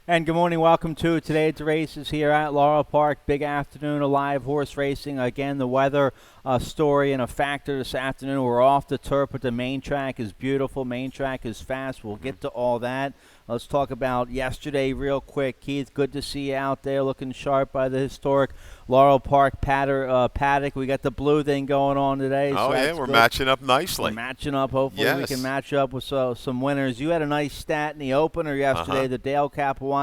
And good morning. Welcome to today's races here at Laurel Park. Big afternoon of live horse racing. Again, the weather story and a factor this afternoon. We're off the turf, but the main track is beautiful. Main track is fast. We'll get to all that. Let's talk about yesterday real quick. Keith, good to see you out there looking sharp by the historic Laurel Park paddock. We got the blue thing going on today. Oh, so yeah, we're matching up nicely. We're matching up. Hopefully we Yes. can match up with some winners. You had a nice stat in the opener yesterday. The Dale Capuano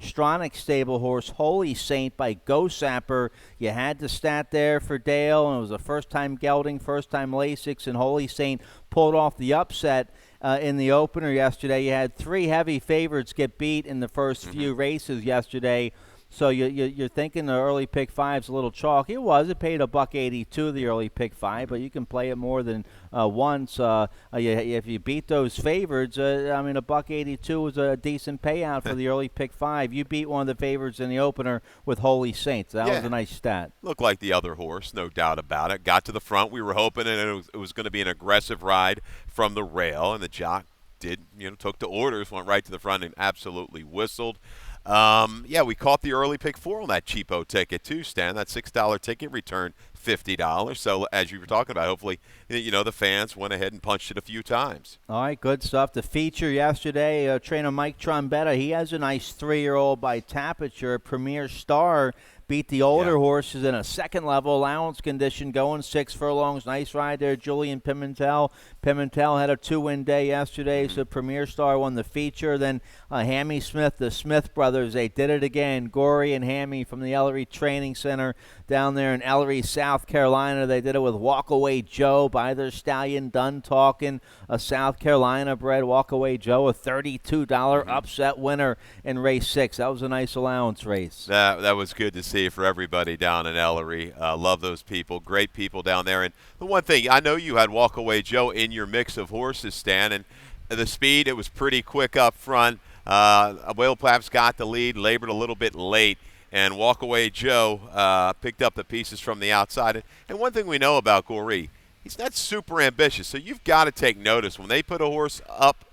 Stronach stable horse, Holy Saint by Go Sapper. You had the stat there for Dale, and it was a first-time gelding, first-time Lasix, and Holy Saint pulled off the upset. In the opener yesterday, you had three heavy favorites get beat in the first few races yesterday. So you're thinking the early pick five's a little chalky. It was. It paid $1.82 the early pick five, but you can play it more than once. If you beat those favorites, $1.82 was a decent payout for the early pick five. You beat one of the favorites in the opener with Holy Saints. That was a nice stat. Looked like the other horse, no doubt about it. Got to the front. We were hoping it was going to be an aggressive ride from the rail, and the jock took the orders, went right to the front and absolutely whistled. We caught the early pick four on that cheapo ticket too, Stan. That $6 ticket returned $50. So as you were talking about, hopefully, the fans went ahead and punched it a few times. All right, good stuff. The feature yesterday, trainer Mike Trombetta, he has a nice 3-year-old by Tapiture, Premier Star. Beat the older horses in a second-level allowance condition, going 6 furlongs. Nice ride there, Julian Pimentel. Pimentel had a 2-win day yesterday, so Premier Star won the feature. Then Hammy Smith, the Smith brothers, they did it again. Gory and Hammy from the Ellery Training Center down there in Ellery, South Carolina. They did it with Walkaway Joe by their stallion, Done Talking, a South Carolina-bred Walkaway Joe, a $32 upset winner in race 6. That was a nice allowance race. That was good to see for everybody down in Ellery. Love those people. Great people down there. And the one thing, I know you had Walkaway Joe in your mix of horses, Stan, and the speed, it was pretty quick up front. Will Plaps got the lead, labored a little bit late, and Walkaway Joe picked up the pieces from the outside. And one thing we know about Goree, he's not super ambitious, so you've got to take notice. When they put a horse up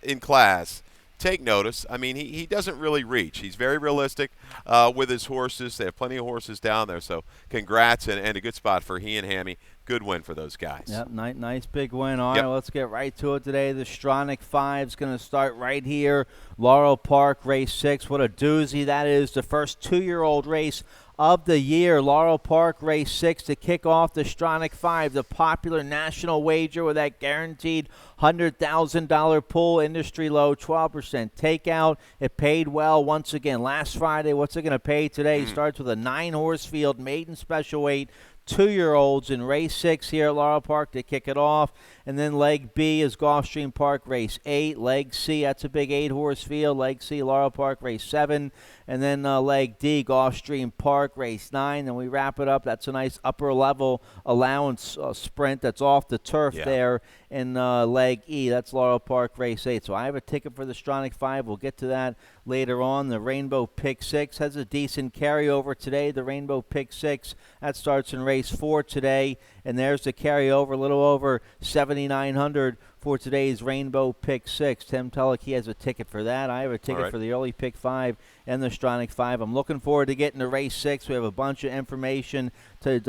in class, take notice. I mean, he doesn't really reach. He's very realistic with his horses. They have plenty of horses down there, so congrats and a good spot for he and Hammy. Good win for those guys. Yep, nice big win. All right, let's get right to it today. The Stronach 5 is going to start right here. Laurel Park, race 6. What a doozy that is. The first 2-year-old race of the year. Laurel Park, race 6 to kick off the Stronach 5, the popular national wager with that guaranteed $100,000 pull, industry low, 12% takeout. It paid well once again last Friday. What's it going to pay today? Starts with a 9-horse field, maiden special weight, 2-year-olds in race 6 here at Laurel Park to kick it off. And then leg B is Gulfstream Park, race 8. Leg C, that's a big 8-horse field. Leg C, Laurel Park, race 7. And then leg D, Gulfstream Park, race 9. Then we wrap it up. That's a nice upper-level allowance sprint that's off the turf there in leg E. That's Laurel Park, race 8. So I have a ticket for the Stronach 5. We'll get to that later on. The Rainbow Pick 6 has a decent carryover today. The Rainbow Pick 6, that starts in race 4 today. And there's the carryover, a little over 7,900 for today's Rainbow Pick 6. Tim Tulloch, he has a ticket for that. I have a ticket for the early Pick 5 and the Stronach 5. I'm looking forward to getting to race 6. We have a bunch of information to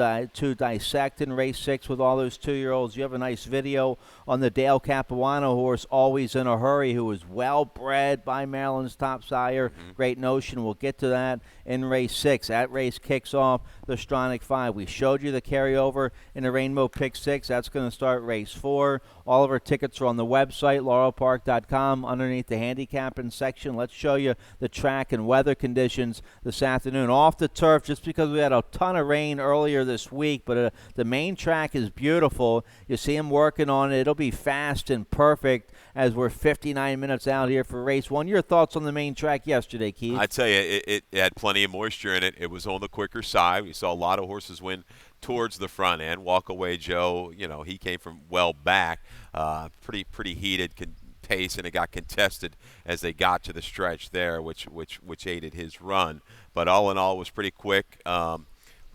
dissect in race 6 with all those 2-year-olds. You have a nice video on the Dale Capuano horse, Always in a Hurry, who is well bred by Maryland's top sire. Great Notion. We'll get to that in race 6. That race kicks off the Stronach 5. We showed you the carryover in the Rainbow Pick 6. That's going to start race 4. All of our tickets are on the website, laurelpark.com, underneath the handicapping section. Let's show you the track and weather conditions this afternoon. Off the turf, just because we had a ton of rain earlier this week, but the main track is beautiful. You see them working on it. It'll be fast and perfect as we're 59 minutes out here for race 1. Your thoughts on the main track yesterday, Keith? I tell you, it had plenty of moisture in it. It was on the quicker side. We saw a lot of horses win towards the front end. Walkaway Joe, he came from well back, pretty heated pace, and it got contested as they got to the stretch there, which aided his run. But all in all, it was pretty quick. A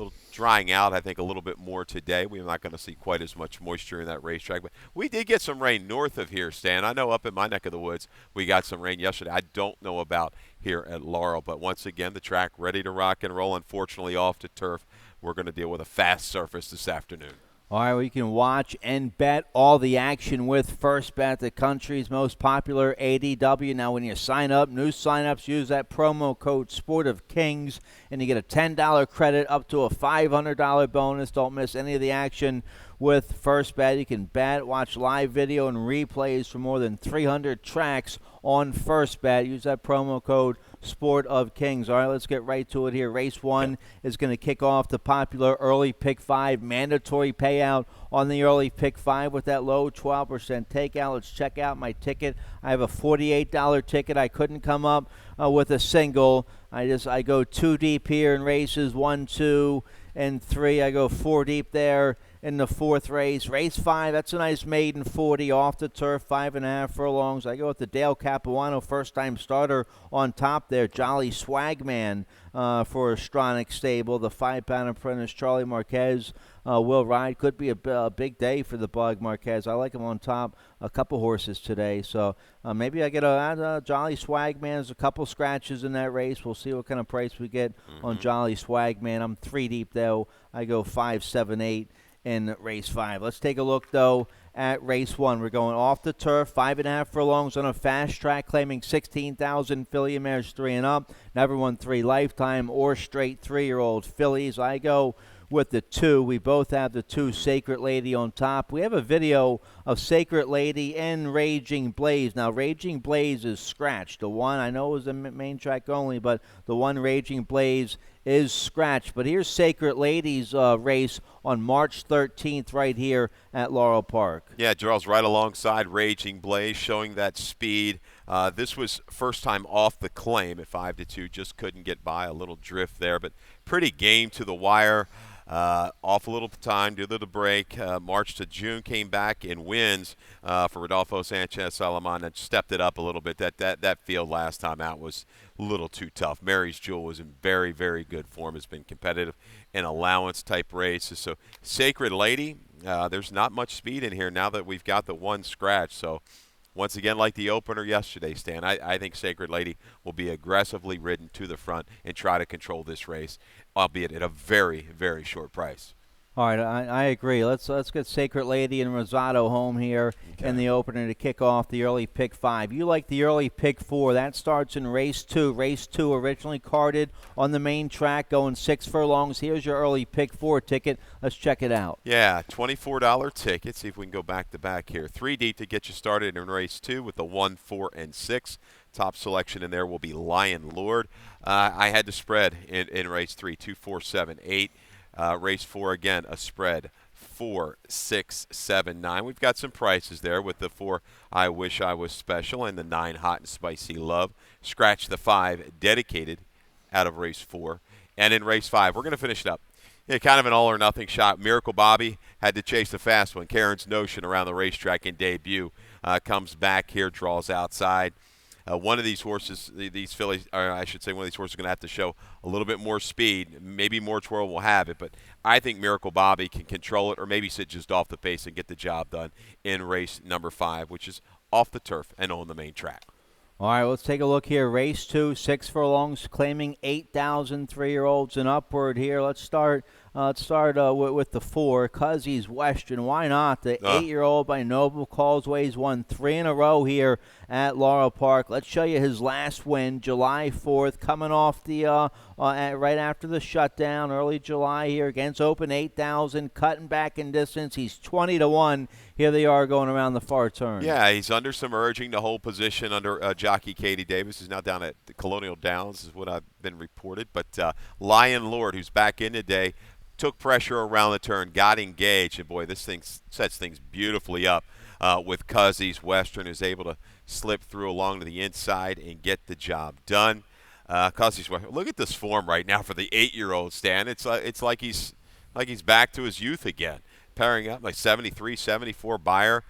little drying out, I think, a little bit more today. We're not going to see quite as much moisture in that racetrack. But we did get some rain north of here, Stan. I know up in my neck of the woods we got some rain yesterday. I don't know about here at Laurel. But once again, the track ready to rock and roll. Unfortunately, off to turf. We're going to deal with a fast surface this afternoon. All right, well, you can watch and bet all the action with First Bet, the country's most popular ADW. Now, when you sign up, new sign-ups, use that promo code Sport of Kings, and you get a $10 credit up to a $500 bonus. Don't miss any of the action with First Bet. You can bet, watch live video and replays for more than 300 tracks on First Bet. Use that promo code Sport of Kings. All right, let's get right to it here. Race 1 is going to kick off the popular early pick 5 mandatory payout on the early pick 5 with that low 12% takeout. Let's check out my ticket. I have a $48 ticket. I couldn't come up with a single. I go 2 deep here in races 1, 2, and 3. I go 4 deep there in the 4th race. Race 5, that's a nice maiden 40 off the turf, 5.5 furlongs. I go with the Dale Capuano, first-time starter on top there. Jolly Swagman for Stronach Stable. The 5-pound apprentice, Charlie Marquez, will ride. Could be a big day for the Bug Marquez. I like him on top a couple horses today. So maybe I get a Jolly Swagman. There's a couple scratches in that race. We'll see what kind of price we get on Jolly Swagman. I'm 3 deep, though. I go 5, 7, 8 in race 5. Let's take a look, though, at race 1. We're going off the turf, 5.5 furlongs on a fast track, claiming 16,000 filly mares 3 and up. Never won 3 lifetime or straight 3-year-old fillies. I go with the 2. We both have the 2 Sacred Lady on top. We have a video of Sacred Lady and Raging Blaze. Now, Raging Blaze is scratched. The one, I know it was the main track only, but the one Raging Blaze is scratched. But here's Sacred Lady's race on March 13th right here at Laurel Park. Yeah, Charles, right alongside Raging Blaze, showing that speed. This was first time off the claim at 5-2. Just couldn't get by, a little drift there, but pretty game to the wire. Off a little time due to the break. March to June came back and wins for Rodolfo Sanchez Salaman and stepped it up a little bit. That field last time out was a little too tough. Mary's Jewel was in very, very good form. Has been competitive in allowance type races. So Sacred Lady, there's not much speed in here now that we've got the 1 scratch. So once again, like the opener yesterday, Stan, I think Sacred Lady will be aggressively ridden to the front and try to control this race, albeit at a very, very short price. All right, I agree. Let's get Sacred Lady and Rosado home here in the opener to kick off the early pick 5. You like the early pick 4. That starts in race 2. Race 2 originally carded on the main track, going 6 furlongs. Here's your early pick 4 ticket. Let's check it out. Yeah, $24 ticket. See if we can go back to back here. 3 deep to get you started in race 2 with the 1, 4, and 6. Top selection in there will be Lion Lord. I had the spread in race 3, 2, 4, 7, 8. Race 4, again, a spread 4, 6, 7, 9. We've got some prices there with the 4, I Wish I Was Special, and the 9, Hot and Spicy Love. Scratch the 5, Dedicated, out of race 4. And in race 5, we're going to finish it up. Yeah, kind of an all-or-nothing shot. Miracle Bobby had to chase the fast one. Karen's Notion around the racetrack in debut. Comes back here, draws outside. One of these horses, these fillies, or I should say one of these horses, are going to have to show a little bit more speed. Maybe More Twirl will have it, but I think Miracle Bobby can control it or maybe sit just off the pace and get the job done in race number 5, which is off the turf and on the main track. All right, let's take a look here. Race 2, 6 furlongs, claiming 8,000 3-year-olds and upward here. Let's start with the 4, Cuzzy's Western. Why not? The 8-year-old by Noble Causeway's won 3 in a row here at Laurel Park. Let's show you his last win, July 4th, coming off the right after the shutdown, early July here against Open 8,000, cutting back in distance. He's 20-1. Here they are going around the far turn. Yeah, he's under some urging to hold position under jockey Katie Davis. He's now down at the Colonial Downs, is what I've been reported. But Lion Lord, who's back in today, took pressure around the turn, got engaged, and boy, this thing sets things beautifully up with Cuzzy's Western, who's able to slip through along to the inside and get the job done. Cuzzy's Western, look at this form right now for the 8-year-old, Stan. It's like he's back to his youth again. Pairing up like 73, 74 buyer.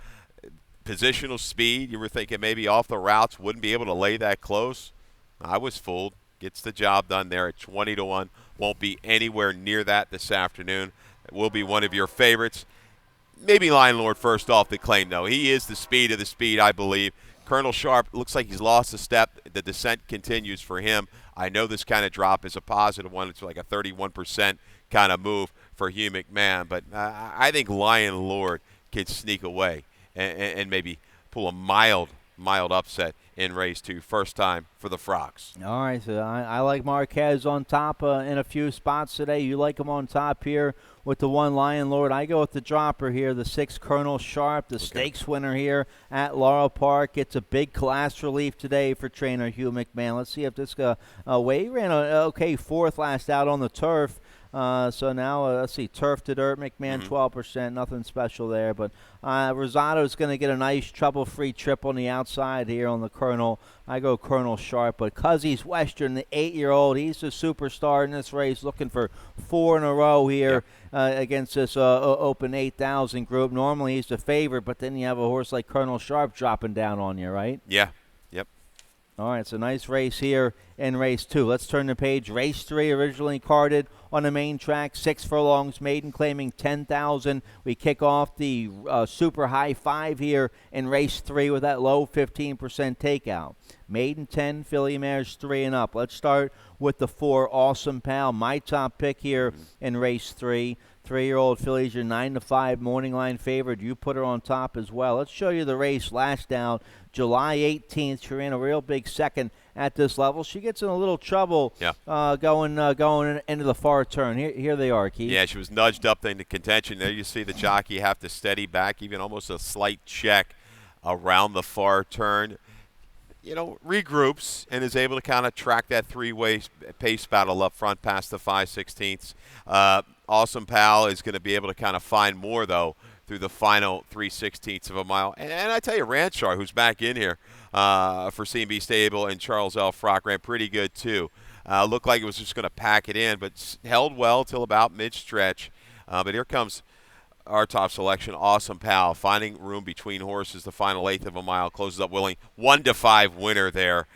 Positional speed, you were thinking maybe off the routes, wouldn't be able to lay that close. I was fooled. Gets the job done there at 20-1. Won't be anywhere near that this afternoon. It will be one of your favorites. Maybe Lion Lord first off the claim, though. He is the speed of the speed, I believe. Colonel Sharp looks like he's lost a step. The descent continues for him. I know this kind of drop is a positive one. It's like a 31% kind of move for Hugh McMahon. But I think Lion Lord can sneak away and maybe pull a mild upset in race 2. First time for the Frogs. All right, so I like Marquez on top in a few spots today. You like him on top here with the 1 Lion Lord. I go with the dropper here, the 6 Colonel Sharp, the stakes winner here at Laurel Park. It's a big class relief today for trainer Hugh McMahon. Let's see if this he ran okay 4th last out on the turf. So now, let's see, turf to dirt, McMahon 12%, nothing special there. But Rosado's going to get a nice trouble-free trip on the outside here on the Colonel. I go Colonel Sharp, but Cuzzy's Western, the 8-year-old, he's the superstar in this race, looking for 4 in a row here against this Open 8,000 group. Normally he's the favorite, but then you have a horse like Colonel Sharp dropping down on you, right? Yeah. Yep. All right, so nice race here in race 2. Let's turn the page. Race 3 originally carded on the main track, 6 furlongs, maiden claiming 10,000. We kick off the super high 5 here in race 3 with that low 15% takeout. Maiden 10, filly mares 3 and up. Let's start with the 4, Awesome Pal, my top pick here in race 3. 3-year-old fillies, your 9-5 morning line favorite. You put her on top as well. Let's show you the race last down, July 18th. She ran a real big second at this level. She gets in a little trouble going into the far turn. Here they are, Keith. Yeah, she was nudged up into contention. There you see the jockey have to steady back, even almost a slight check around the far turn. Regroups and is able to kind of track that 3-way pace battle up front past the 5/16. Awesome Pal is going to be able to kind of find more, though, through the final 3/16 of a mile. And I tell you, Ranchar, who's back in here for C&B Stable, and Charles L. Frock ran pretty good, too. Looked like it was just going to pack it in, but held well till about mid-stretch. But here comes our top selection, Awesome Pal, finding room between horses. The final 1/8 of a mile closes up willing. 1-5 winner there.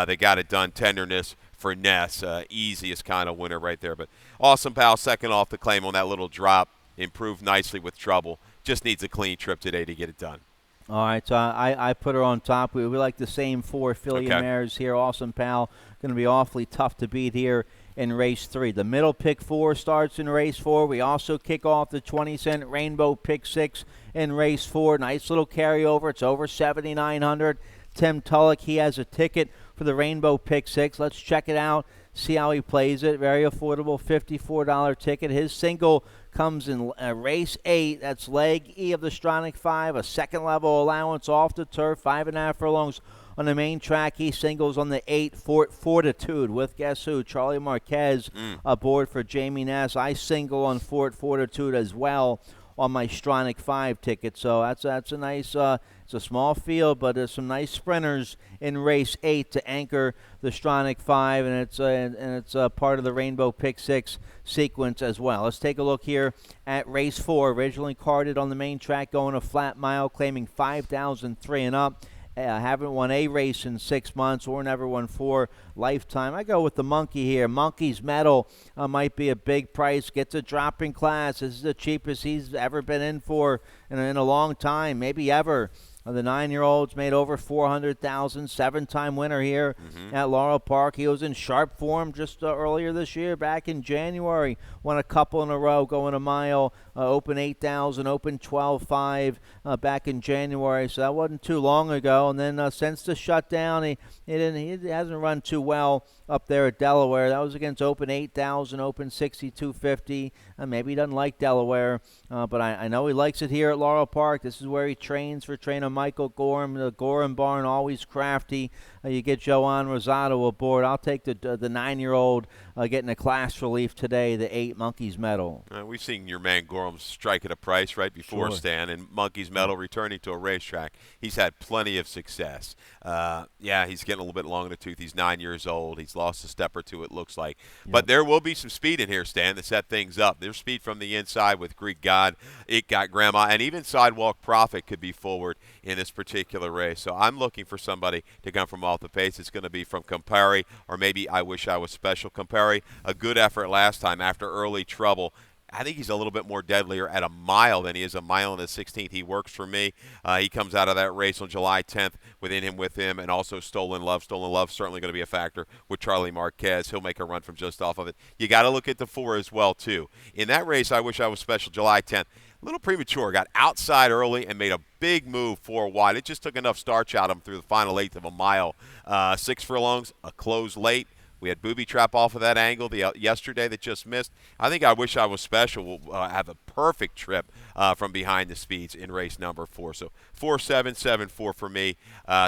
They got it done. Tenderness for Ness, easiest kind of winner right there. But Awesome Pal, second off the claim on that little drop, improved nicely with trouble. Just needs a clean trip today to get it done. All right, so I put her on top. We like the same 4 filly mares here. Awesome Pal, going to be awfully tough to beat here in race 3. The middle pick 4 starts in race 4. We also kick off the 20-cent Rainbow pick 6 in race 4. Nice little carryover. It's over 7,900. Tim Tulloch, he has a ticket for the Rainbow pick 6. Let's check it out, see how he plays it. Very affordable, $54 ticket. His single comes in race 8. That's leg E of the Stronach 5, a second level allowance off the turf, 5.5 furlongs on the main track. He singles on the 8, Fortitude, with guess who? Charlie Marquez aboard for Jamie Ness. I single on Fortitude as well on my Stronach 5 ticket. So that's a nice, it's a small field, but there's some nice sprinters in race 8 to anchor the Stronach 5, and it's part of the Rainbow Pick 6 sequence as well. Let's take a look here at race 4, originally carded on the main track, going a flat mile, claiming 5,003 and up. Haven't won a race in 6 months or never won 4 lifetime. I go with the Monkey here. Monkey's Medal might be a big price. Gets a drop in class. This is the cheapest he's ever been in for in a long time, maybe ever. The 9-year-old's made over $400,000, 7-time winner here at Laurel Park. He was in sharp form just earlier this year, back in January. Won a couple in a row, going a mile, Open 8,000, Open 12.5 back in January. So that wasn't too long ago. And then since the shutdown, he hasn't run too well up there at Delaware. That was against Open 8,000, Open 62.50. Maybe he doesn't like Delaware, but I know he likes it here at Laurel Park. This is where he trains for trainer Michael Gorham. The Gorham barn, always crafty. You get Joan Rosado aboard. I'll take the 9-year-old getting a class relief today, the 8 Monkeys Medal. We've seen your man Gorham saw him strike at a price right before Sure. Stan, and Monkey's Metal returning to a racetrack. He's had plenty of success. Yeah, he's getting a little bit long in the tooth. He's 9 years old. He's lost a step or two, it looks like. Yep. But there will be some speed in here, Stan, to set things up. There's speed from the inside with Greek God, It Got Grandma, and even Sidewalk Prophet could be forward in this particular race. So I'm looking for somebody to come from off the pace. It's going to be from Campari, or maybe I Wish I Was Special. Campari, a good effort last time after early trouble. I think he's a little bit more deadlier at a mile than he is a mile and a 16th. He works for me. He comes out of that race on July 10th with him, and also Stolen Love. Stolen Love certainly going to be a factor with Charlie Marquez. He'll make a run from just off of it. You got to look at the 4 as well, too. In that race, I Wish I Was Special, July 10th, a little premature. Got outside early and made a big move 4 wide. It just took enough starch out of him through the final 1/8 of a mile. 6 furlongs, a close late. We had Booby Trap off of that angle yesterday that just missed. I think I Wish I Was Special will have a perfect trip from behind the speeds in race number 4. So 4-7-7-4 for me.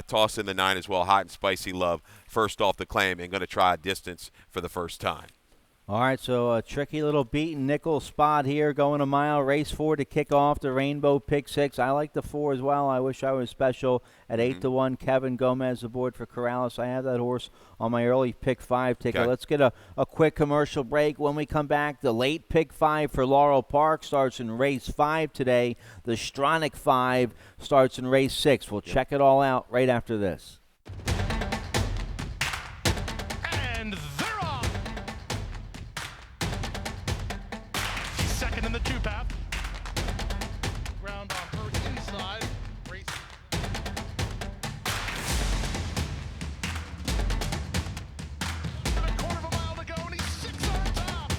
Toss in the 9 as well. Hot and Spicy Love first off the claim and going to try a distance for the first time. All right, so a tricky little beaten nickel spot here, going a mile. Race 4 to kick off the Rainbow Pick 6. I like the 4 as well. I Wish I Was Special at 8-1. Kevin Gomez aboard for Corrales. I have that horse on my early Pick 5 ticket. Okay. Let's get a quick commercial break. When we come back, the late Pick 5 for Laurel Park starts in race 5 today. The Stronach 5 starts in race 6. We'll check it all out right after this. And they're off. Second in the 2-path. Ground on her inside. Race. A quarter of a mile to go, and he's 6 on top.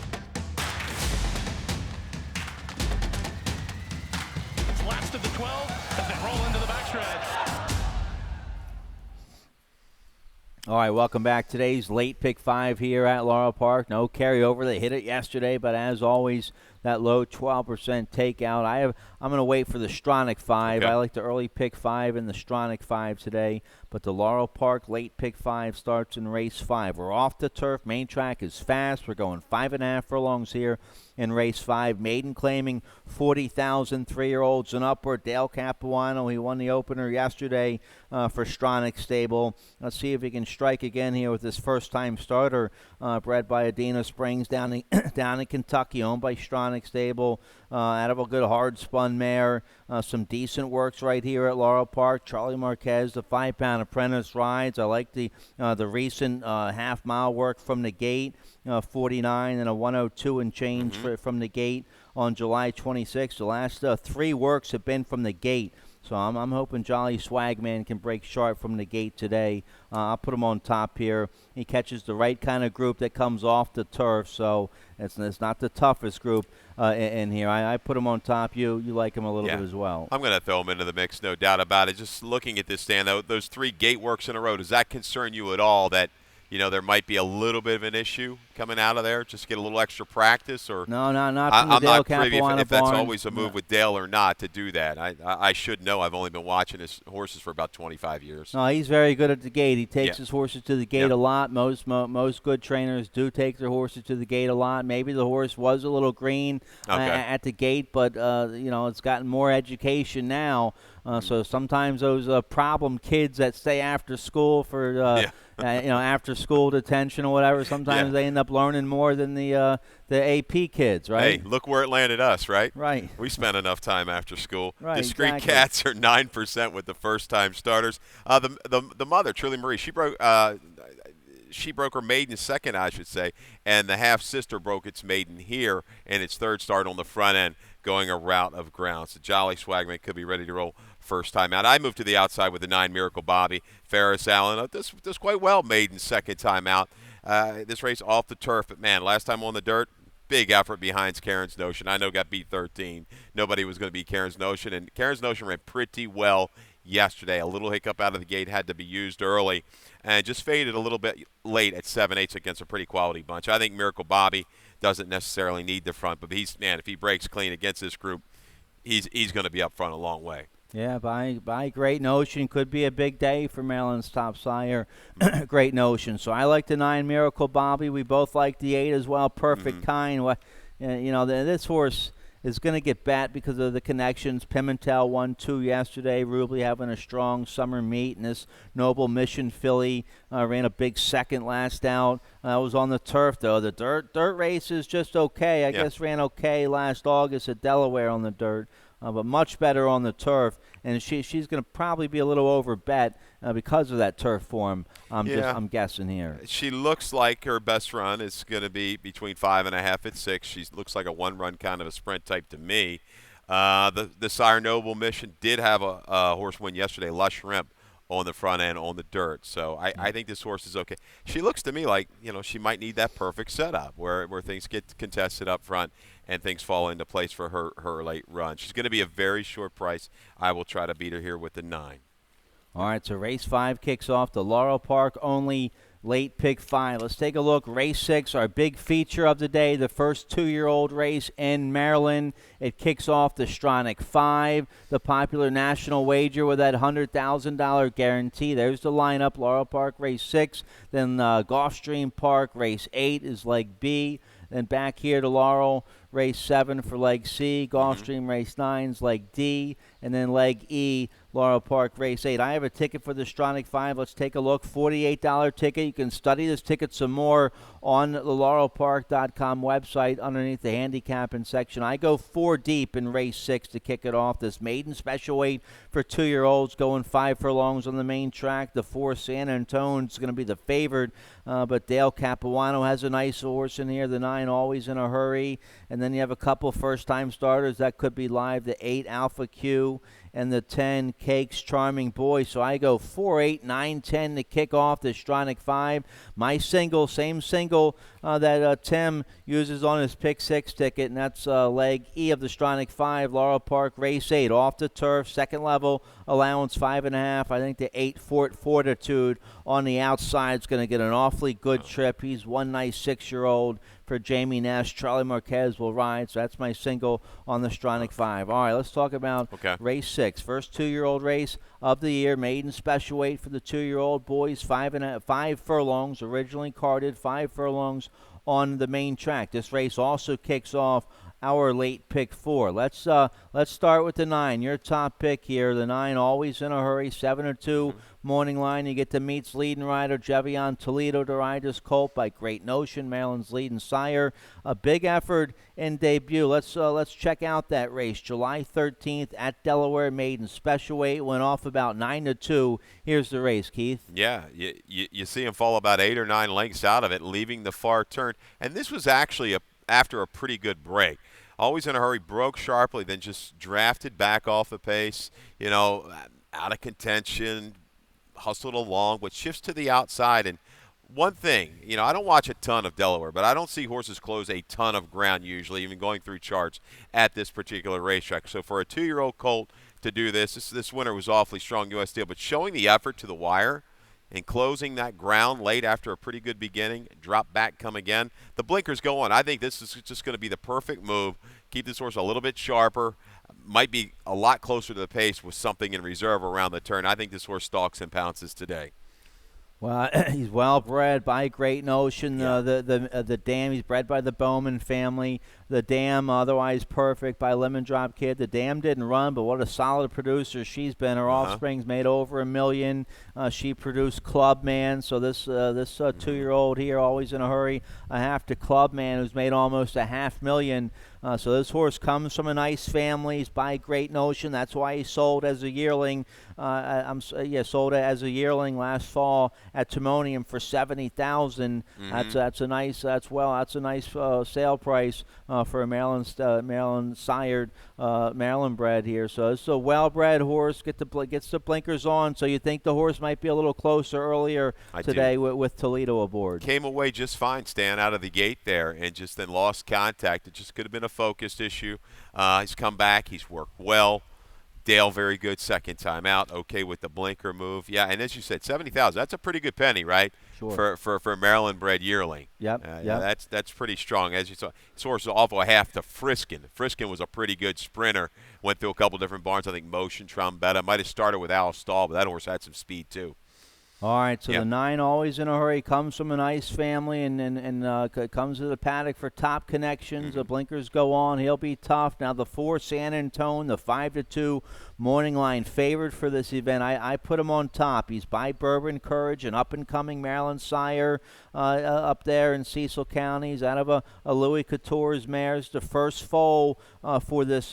It's last of the 12 as they roll into the backstretch. All right, welcome back. Today's late Pick 5 here at Laurel Park. No carryover. They hit it yesterday, but as always, that low 12% takeout. I'm going to wait for the Stronach 5. Okay. I like the early Pick 5 and the Stronach 5 today, but the Laurel Park late Pick 5 starts in race 5. We're off the turf. Main track is fast. We're going 5.5 furlongs here in race 5. Maiden claiming 40,000 3-year-olds and upward. Dale Capuano, he won the opener yesterday for Stronach Stable. Let's see if he can strike again here with this first-time starter, bred by Adena Springs down in Kentucky, owned by Stronach Stable. Out of a good hard-spun mare. Some decent works right here at Laurel Park. Charlie Marquez, the 5-pound apprentice rides. I like the recent half-mile work from the gate, 49 and a 102 and change from the gate on July 26th. The last 3 works have been from the gate. So I'm hoping Jolly Swagman can break sharp from the gate today. I'll put him on top here. He catches the right kind of group that comes off the turf, so it's not the toughest group in here. I put him on top. You like him a little bit as well. I'm going to throw him into the mix, no doubt about it. Just looking at this, Stan, those 3 gate works in a row, does that concern you at all that – there might be a little bit of an issue coming out of there, just get a little extra practice? Or No, not from the I'm Dale not privy Capuano if that's barn. always a move with Dale or not to do that. I should know. I've only been watching his horses for about 25 years. No, he's very good at the gate. He takes his horses to the gate a lot. Most good trainers do take their horses to the gate a lot. Maybe the horse was a little green at the gate, but it's gotten more education now. So sometimes those problem kids that stay after school for after school detention or whatever, sometimes they end up learning more than the AP kids, right? Hey, look where it landed us, right? Right. We spent enough time after school. Right, Discreet exactly. Cats are 9% with the first-time starters. The mother, Truly Marie, she broke her maiden second, I should say, and the half-sister broke its maiden here and its third start on the front end, going a route of ground. So Jolly Swagman could be ready to roll first time out. I moved to the outside with the 9 Miracle Bobby. Ferris Allen does quite well maiden second time out. This race off the turf, but man, last time on the dirt, big effort behind Karen's Notion. I know got beat 13. Nobody was going to beat Karen's Notion, and Karen's Notion ran pretty well yesterday. A little hiccup out of the gate, had to be used early, and just faded a little bit late at 7/8 against a pretty quality bunch. I think Miracle Bobby doesn't necessarily need the front, but if he breaks clean against this group, he's going to be up front a long way. Yeah, by Great Notion. Could be a big day for Maryland's top sire, Great Notion. So I like the 9 Miracle Bobby. We both like the 8 as well, Perfect Kind. This horse, is going to get bet because of the connections. Pimentel won 2 yesterday. Rubley having a strong summer meet, and this Noble Mission filly ran a big second last out. Was on the turf, though. The dirt race is just okay. I guess ran okay last August at Delaware on the dirt. But much better on the turf, and she's going to probably be a little over bet because of that turf form. I'm guessing here. She looks like her best run is going to be between 5.5 and 6. She looks like a one-run kind of a sprint type to me. The Sire Noble Mission did have a horse win yesterday, Lush Rimp, on the front end on the dirt. So I think this horse is okay. She looks to me like, she might need that perfect setup where things get contested up front and things fall into place for her late run. She's going to be a very short price. I will try to beat her here with the 9. All right, so race 5 kicks off. The Laurel Park only late pick 5. Let's take a look. Race 6, our big feature of the day, the first 2-year-old race in Maryland. It kicks off the Stronach 5, the popular national wager with that $100,000 guarantee. There's the lineup. Laurel Park, race 6. Then Gulfstream Park, race 8 is leg B. Then back here to Laurel, race 7 for leg C. Gulfstream, race 9 is leg D. And then leg E, Laurel Park, race 8. I have a ticket for the Stronach 5. Let's take a look. $48 ticket. You can study this ticket some more on the laurelpark.com website underneath the handicapping section. I go 4 deep in race 6 to kick it off. This maiden special weight for 2-year-olds going 5 furlongs on the main track. The 4 San Antonio is going to be the favorite, but Dale Capuano has a nice horse in here. The 9 Always in a Hurry. And then you have a couple first-time starters that could be live. The 8 Alpha Q and the 10 Cakes Charming Boy. So I go 4, 8, 9, 10 to kick off the Stronach 5. My single, same single that Tim uses on his pick 6 ticket, and that's leg E of the Stronach 5, Laurel Park, race 8, off the turf, second level, allowance 5.5. I think the 8 Fort Fortitude on the outside is going to get an awfully good trip. He's one nice 6-year-old for Jamie Nash. Charlie Marquez will ride, so that's my single on the Stronach 5. All right, let's talk about race 6. First 2-year-old race of the year, maiden special weight for the 2-year-old boys, 5 furlongs, originally carded, 5 furlongs on the main track. This race also kicks off our late pick 4. Let's start with the 9. Your top pick here, the 9 Always in a Hurry, 7-2 morning line. You get to meet's leading rider, Jevion Toledo, to ride this colt by Great Notion, Maryland's leading sire. A big effort in debut. Let's check out that race. July 13th at Delaware, maiden special weight, went off about 9-2. Here's the race, Keith. Yeah, you see him fall about 8 or 9 lengths out of it, leaving the far turn. And this was actually after a pretty good break. Always in a Hurry, broke sharply, then just drafted back off the pace, out of contention, hustled along, but shifts to the outside. And one thing, I don't watch a ton of Delaware, but I don't see horses close a ton of ground usually, even going through charts at this particular racetrack. So for a 2-year-old colt to do this winner was awfully strong, U.S. Steel, but showing the effort to the wire and closing that ground late after a pretty good beginning, drop back, come again. The blinkers go on. I think this is just going to be the perfect move. Keep this horse a little bit sharper. Might be a lot closer to the pace with something in reserve around the turn. I think this horse stalks and pounces today. Well, he's well bred by Great Notion. The Dam, he's bred by the Bowman family. The Dam, otherwise perfect, by Lemon Drop Kid. The Dam didn't run, but what a solid producer she's been. Her offspring's made over $1 million. She produced Clubman, so this 2-year-old here, Always in a Hurry, to Clubman, who's made almost $500,000. So this horse comes from a nice family. He's by Great Notion. That's why he sold as a yearling. Sold as a yearling last fall at Timonium for $70,000. That's a nice sale price for a Maryland sired Maryland bred here. So it's a well-bred horse. Gets the blinkers on. So you think the horse might be a little closer earlier today with Toledo aboard. Came away just fine, Stan, out of the gate there, and just then lost contact. It just could have been a focused issue. He's come back. He's worked well. Dale, very good second time out. Okay with the blinker move. Yeah, and as you said, $70,000. That's a pretty good penny, right? Sure. For a Maryland-bred yearling. Yep. Yeah, that's pretty strong. As you saw, this horse is off a half to Friskin. Friskin was a pretty good sprinter. Went through a couple different barns. I think Motion, Trombetta. Might have started with Al Stall, but that horse had some speed too. All right, so Yep. the 9 always in a hurry, comes from a nice family and comes to the paddock for top connections. The blinkers go on. He'll be tough. Now the 4, San Antone, the 5-2 morning line favorite for this event. I put him on top. He's by Bourbon Courage, an up-and-coming Maryland sire up there in Cecil County. He's out of a Louis Couture's mares. The first foal for this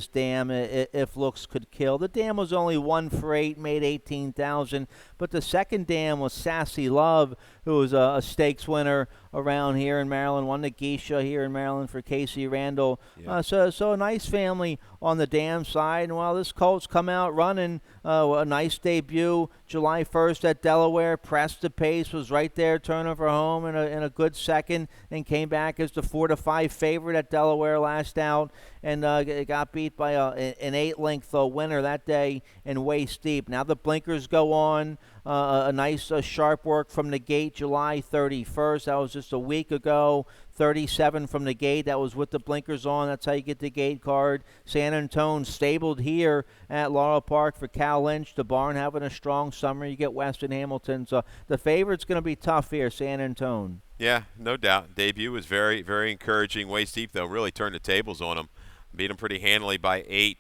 dam, if looks could kill. The dam was only 1 for 8, made 18,000, but the second dam was Sassy Love, who was a stakes winner around here in Maryland, won the Geisha here in Maryland for Casey Randall. Yeah. So a nice family on the dam side. And while this colt's come out running, a nice debut July 1st at Delaware, pressed the pace, was right there, turning for home in a good second, and came back as the 4-5 favorite at Delaware last out, and it got beat by an 8-length winner that day in Waist Deep. Now the blinkers go on. A nice sharp work from the gate July 31st. That was just a week ago. 37 from the gate. That was with the blinkers on. That's how you get the gate card. San Antone stabled here at Laurel Park for Cal Lynch. The barn having a strong summer. You get Weston Hamilton. So the favorite's going to be tough here, San Antone. Yeah, no doubt. Debut was very, very encouraging. Waist Deep, though, really turned the tables on him. Beat him pretty handily by 8.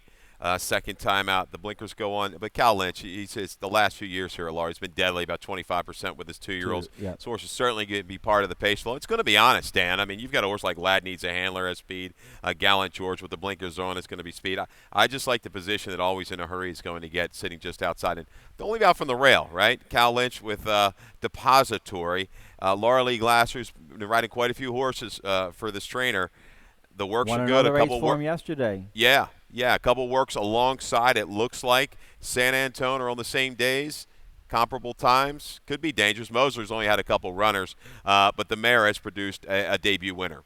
Second time out, the blinkers go on. But Cal Lynch, he says the last few years here at Laurel, he's been deadly, about 25% with his 2-year-olds. Yeah. So horse is certainly going to be part of the pace flow. It's going to be honest, Dan. I mean, you've got a horse like Lad Needs a Handler at speed. Gallant George with the blinkers on is going to be speed. I just like the position that Always in a Hurry is going to get, sitting just outside. And don't leave out from the rail, right? Cal Lynch with Depository. Laura Lee Glasser's been riding quite a few horses for this trainer. The works Won are good. another race for him yesterday. Yeah, a couple works alongside. It looks like San Antone are on the same days, comparable times. Could be dangerous. Moser's only had a couple runners, but the mare has produced a debut winner.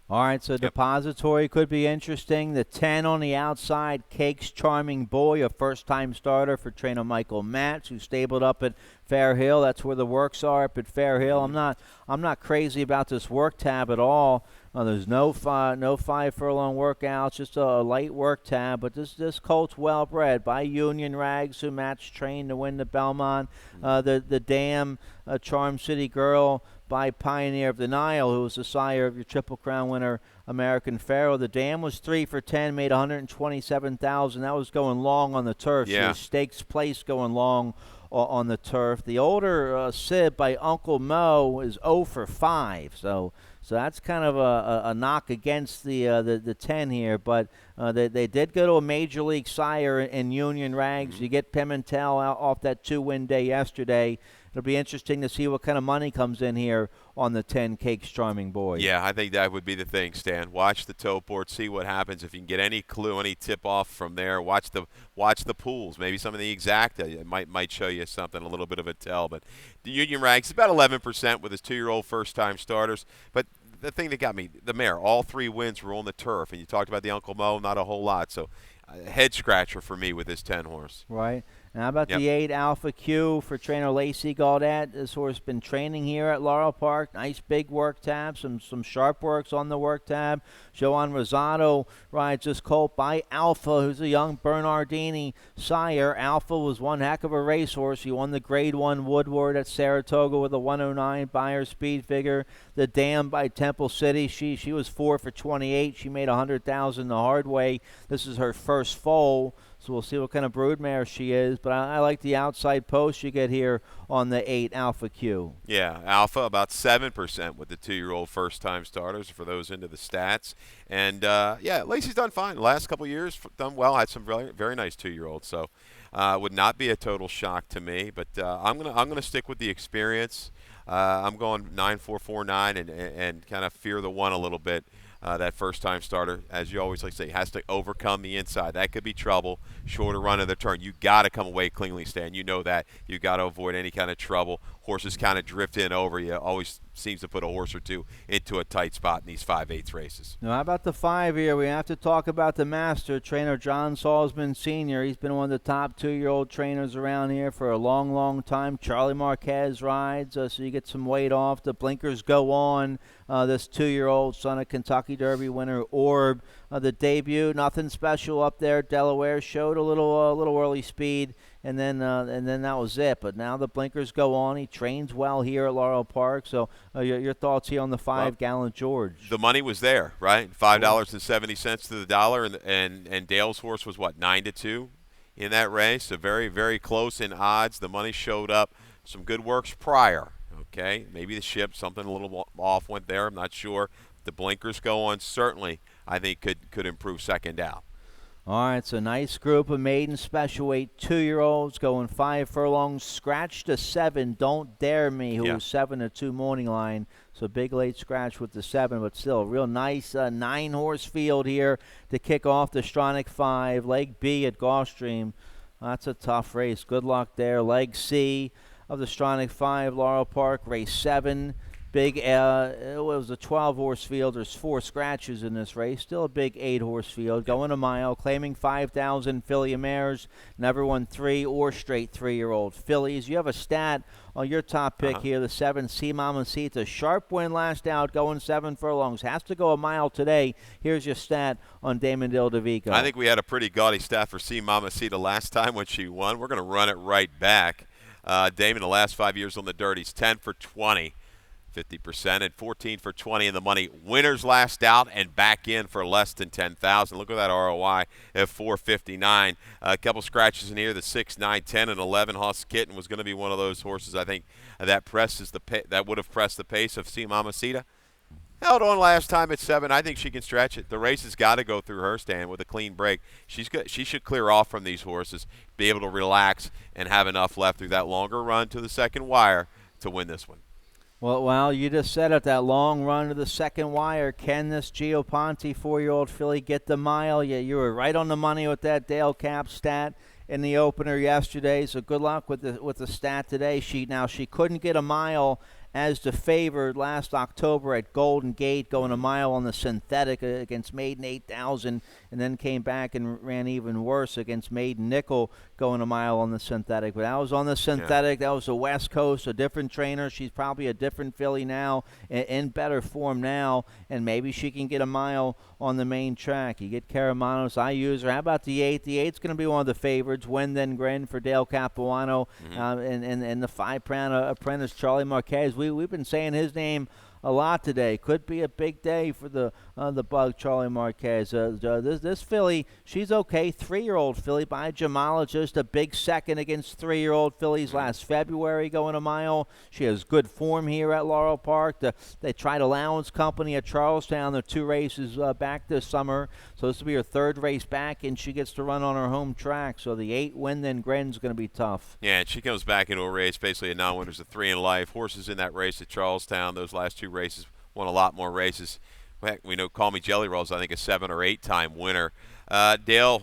All right, so Depository could be interesting. The 10 on the outside, Cake's Charming Boy, a first-time starter for trainer Michael Matz, who stabled up at Fair Hill. That's where the works are, up at Fair Hill. I'm not crazy about this work tab at all. There's no 5 furlong workouts, just a light work tab. But this colt's well bred by Union Rags, who Matz trained to win the Belmont. The Dam Charm City Girl by Pioneer of the Nile, who was the sire of your Triple Crown winner, American Pharaoh. The Dam was 3 for 10, made 127,000. That was going long on the turf. Yeah. So stakes place going long on the turf. The older Sib by Uncle Mo is 0 for 5. So that's kind of a knock against the 10 here. But they did go to a major league sire in Union Rags. You get Pimentel out off that 2-win day yesterday. It'll be interesting to see what kind of money comes in here on the 10 Cake's Charming Boy. Yeah, I think that would be the thing, Stan. Watch the tote board, see what happens. If you can get any clue, any tip-off from there, watch the pools. Maybe some of the exacta might show you something, a little bit of a tell. But the Union Rags is about 11% with his 2-year-old first-time starters. But the thing that got me, the mare, all 3 wins were on the turf. And you talked about the Uncle Mo, not a whole lot. So head-scratcher for me with this 10 horse. Right. And how about the 8 Alpha Q for trainer Lacey Gaudet? This horse has been training here at Laurel Park. Nice big work tab, some sharp works on the work tab. Joan Rosado rides this colt by Alpha, who's a young Bernardini sire. Alpha was one heck of a racehorse. He won the Grade 1 Woodward at Saratoga with a 109 Buyer speed figure. The Dam by Temple City, she was 4 for 28. She made 100,000 the hard way. This is her first foal. So we'll see what kind of broodmare she is. But I like the outside post you get here on the 8 Alpha Q. Yeah, Alpha about 7% with the 2-year-old first-time starters for those into the stats. And, Lacey's done fine. The last couple of years, done well. Had some very, very nice 2-year-olds. So would not be a total shock to me. But I'm gonna stick with the experience. I'm going 9-4-4-9 and kind of fear the 1 a little bit. That first-time starter, as you always like to say, has to overcome the inside. That could be trouble. Shorter run of the turn. You got to come away cleanly, Stan. You know that. You got to avoid any kind of trouble. Horses kind of drift in over you. Always seems to put a horse or two into a tight spot in these 5/8 races. Now, how about the 5 here? We have to talk about the master, trainer John Salzman Sr. He's been one of the top 2-year-old trainers around here for a long, long time. Charlie Marquez rides, so you get some weight off. The blinkers go on. This 2-year-old son of Kentucky Derby winner Orb the debut. Nothing special up there. Delaware showed a little early speed, and then that was it. But now the blinkers go on. He trains well here at Laurel Park. So your thoughts here on the 5-gallon George? The money was there, right? $5.70 to the dollar, and Dale's horse was what, 9-2 in that race. So very, very close in odds. The money showed up. Some good works prior. Okay, maybe the ship, something a little off went there. I'm not sure. The blinkers go on. Certainly, I think could improve second out. All right, it's a nice group of maiden special weight 2-year-olds going 5 furlongs, scratch to 7. Don't Dare Me, who was 7-2 morning line. So big late scratch with the 7, but still a real nice 9-horse field here to kick off the Stronach 5. Leg B at Gulfstream. That's a tough race. Good luck there. Leg C of the Stronach 5, Laurel Park, race 7. Big, it was a 12-horse field. There's 4 scratches in this race. Still a big 8-horse field. Going a mile, claiming 5,000 filly mares. Never won 3 or straight 3-year-old fillies. You have a stat on your top pick here, the 7, C Mamacita. Sharp win last out, going 7 furlongs. Has to go a mile today. Here's your stat on Damon Del Devico. I think we had a pretty gaudy stat for C Mamacita last time when she won. We're going to run it right back. Damon, the last 5 years on the dirt, he's 10 for 20. 50% and 14 for 20 in the money. Winners last out and back in for less than 10,000. Look at that ROI at 459. A couple scratches in here. The 6, 9, 10, and 11. Hoss Kitten was going to be one of those horses. I think that would have pressed the pace of C Mamacita. Held on last time at 7. I think she can stretch it. The race has got to go through her stand with a clean break. She should clear off from these horses, be able to relax, and have enough left through that longer run to the second wire to win this one. Well, you just said it, that long run to the second wire. Can this Gio Ponte 4-year-old filly get the mile? Yeah, you were right on the money with that Dale Cap stat in the opener yesterday. So good luck with the stat today. She couldn't get a mile as the favored last October at Golden Gate, going a mile on the synthetic against Maiden 8,000, and then came back and ran even worse against Maiden Nickel, going a mile on the synthetic. But that was on the synthetic. That was the West Coast, a different trainer. She's probably a different filly now, in better form now, and maybe she can get a mile on the main track. You get Caramanos. I use her. How about the 8? The 8's going to be one of the favorites. Win Then Grin for Dale Capuano, and the 5-pound apprentice Charlie Marquez. We've been saying his name a lot today. Could be a big day for the bug Charlie Marquez. This filly, she's okay. 3-year-old filly by a gemologist, a big second against 3-year-old fillies last February, going a mile. She has good form here at Laurel Park. They tried Allowance Company at Charlestown. The 2 races back this summer. So this will be her 3rd race back, and she gets to run on her home track. So the 8 Win Then Grin's going to be tough. Yeah, and she comes back into a race, basically a non-winner's of 3 in life. Horses in that race at Charlestown, those last 2 races, won a lot more races. Heck, we know Call Me Jelly Rolls, I think, a 7 or 8-time winner. Dale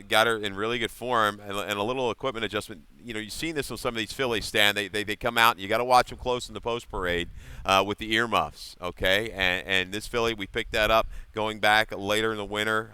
got her in really good form and a little equipment adjustment. You know, you've seen this on some of these fillies, Stan. They come out, and you got to watch them close in the post parade with the earmuffs, okay? And this filly, we picked that up going back later in the winter,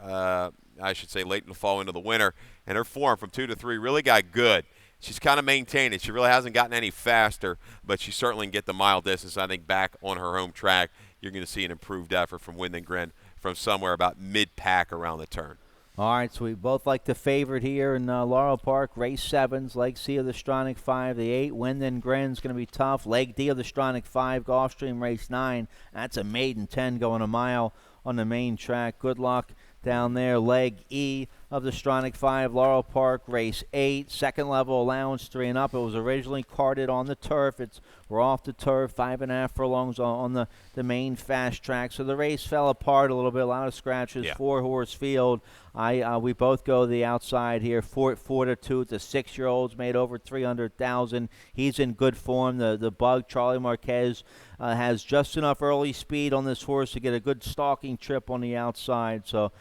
I should say late in the fall into the winter, and her form from 2 to 3 really got good. She's kind of maintained it. She really hasn't gotten any faster, but she certainly can get the mile distance. I think back on her home track, you're going to see an improved effort from Win Then Grin from somewhere about mid-pack around the turn. All right, so we both like the favorite here in Laurel Park. Race 7's leg C of the Stronach 5. The 8 Win Then Grin's going to be tough. Leg D of the Stronach 5. Gulfstream race 9. That's a maiden 10 going a mile on the main track. Good luck down there. Leg E of the Stronach 5, Laurel Park, race 8, second level allowance, 3 and up. It was originally carted on the turf. We're off the turf, 5.5 furlongs on the main fast track. So the race fell apart a little bit, a lot of scratches, 4-horse field. We both go the outside here. Fortitude, the 6-year-old's made over 300,000. He's in good form. The bug, Charlie Marquez, has just enough early speed on this horse to get a good stalking trip on the outside. So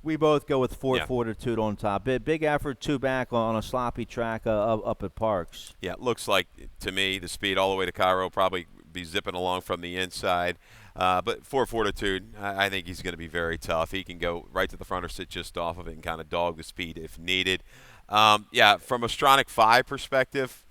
we both go with Fortitude on top. Big effort, 2 back on a sloppy track up at Parks. Yeah, it looks like, to me, the speed all the way to Cairo probably be zipping along from the inside. But for Fortitude, I think he's going to be very tough. He can go right to the front or sit just off of it and kind of dog the speed if needed. From a Stronach 5 perspective,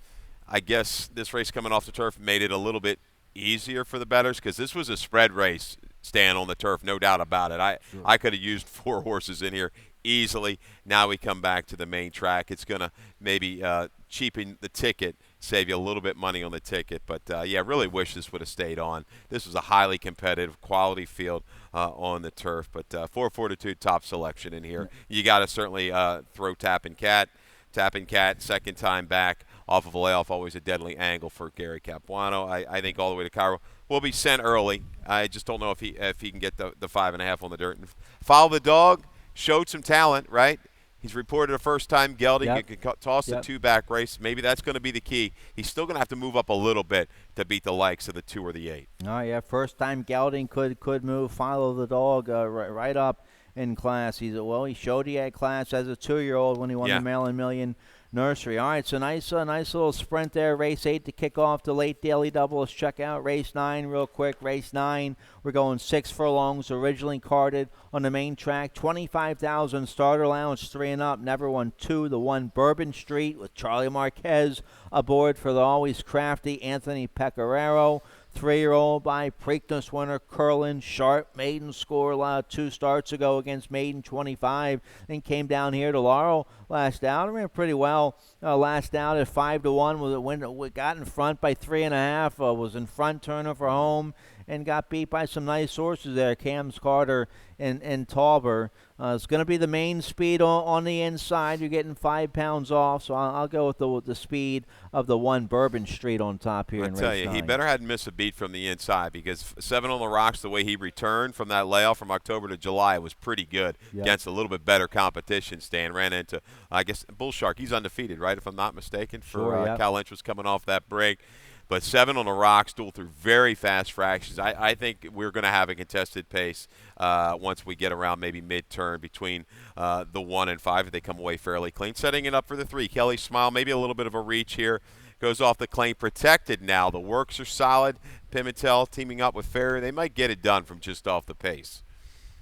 I guess this race coming off the turf made it a little bit easier for the bettors because this was a spread race. Stan, on the turf, no doubt about it. I could have used 4 horses in here easily. Now we come back to the main track. It's going to maybe cheapen the ticket, save you a little bit money on the ticket. But, yeah, really wish this would have stayed on. This was a highly competitive, quality field on the turf. But 442 top selection in here. You got to certainly throw Tappin' Cat. Tapping Cat, second time back off of a layoff, always a deadly angle for Gary Capuano. I think all the way to Cairo. Will be sent early. I just don't know if he can get the 5.5 on the dirt. And Follow the Dog showed some talent, right? He's reported a first-time gelding. Yep. You can toss the 2-back race. Maybe that's going to be the key. He's still going to have to move up a little bit to beat the likes of the 2 or the 8. Oh, yeah, first-time gelding could move. Follow the Dog right up in class. He showed he had class as a 2-year-old when he won the Maryland Million Nursery. All right, so nice little sprint there. Race 8 to kick off the late daily double. Let's check out race 9 real quick. Race 9, we're going 6 furlongs, originally carded on the main track. 25,000 starter allowance, 3 and up. Never won 2. The 1 Bourbon Street with Charlie Marquez aboard for the always crafty Anthony Pecoraro. 3-year-old by Preakness winner Curlin Sharp. Maiden score 2 starts ago against Maiden 25. Then came down here to Laurel last out. Ran pretty well last out at 5-1. Got in front by 3.5. Was in front, turning for home, and got beat by some nice horses there. Cams Carter and Tauber. It's going to be the main speed on the inside. You're getting 5 pounds off, so I'll go with the speed of the 1 Bourbon Street on top here in race 9. I tell you, he better hadn't missed a beat from the inside, because 7 on the Rocks, the way he returned from that layoff from October to July, was pretty good against a little bit better competition. Stan ran into, I guess, Bull Shark. He's undefeated, right, if I'm not mistaken, for Cal Lynch was coming off that break. But 7 on the Rocks, duel through very fast fractions. I think we're going to have a contested pace once we get around maybe mid-turn between the 1 and 5 if they come away fairly clean. Setting it up for the 3. Kelly Smile, maybe a little bit of a reach here. Goes off the claim. Protected now. The works are solid. Pimentel teaming up with Ferry. They might get it done from just off the pace.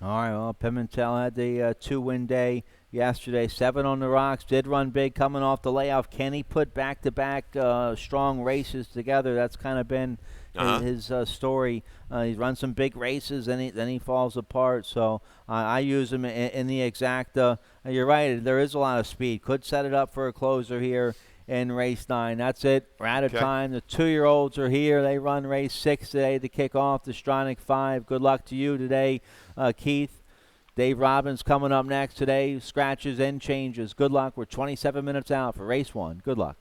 All right, well, Pimentel had the 2-win day yesterday. 7 on the Rocks. Did run big coming off the layoff. Can he put back-to-back strong races together? That's kind of been his story. He's run some big races, and then he falls apart. So I use him in the exact. You're right. There is a lot of speed. Could set it up for a closer here in race 9. That's it. We're out of time. The 2-year-olds are here. They run race 6 today to kick off the Stronach 5. Good luck to you today, Keith. Dave Robbins coming up next today. Scratches and changes. Good luck. We're 27 minutes out for race 1. Good luck.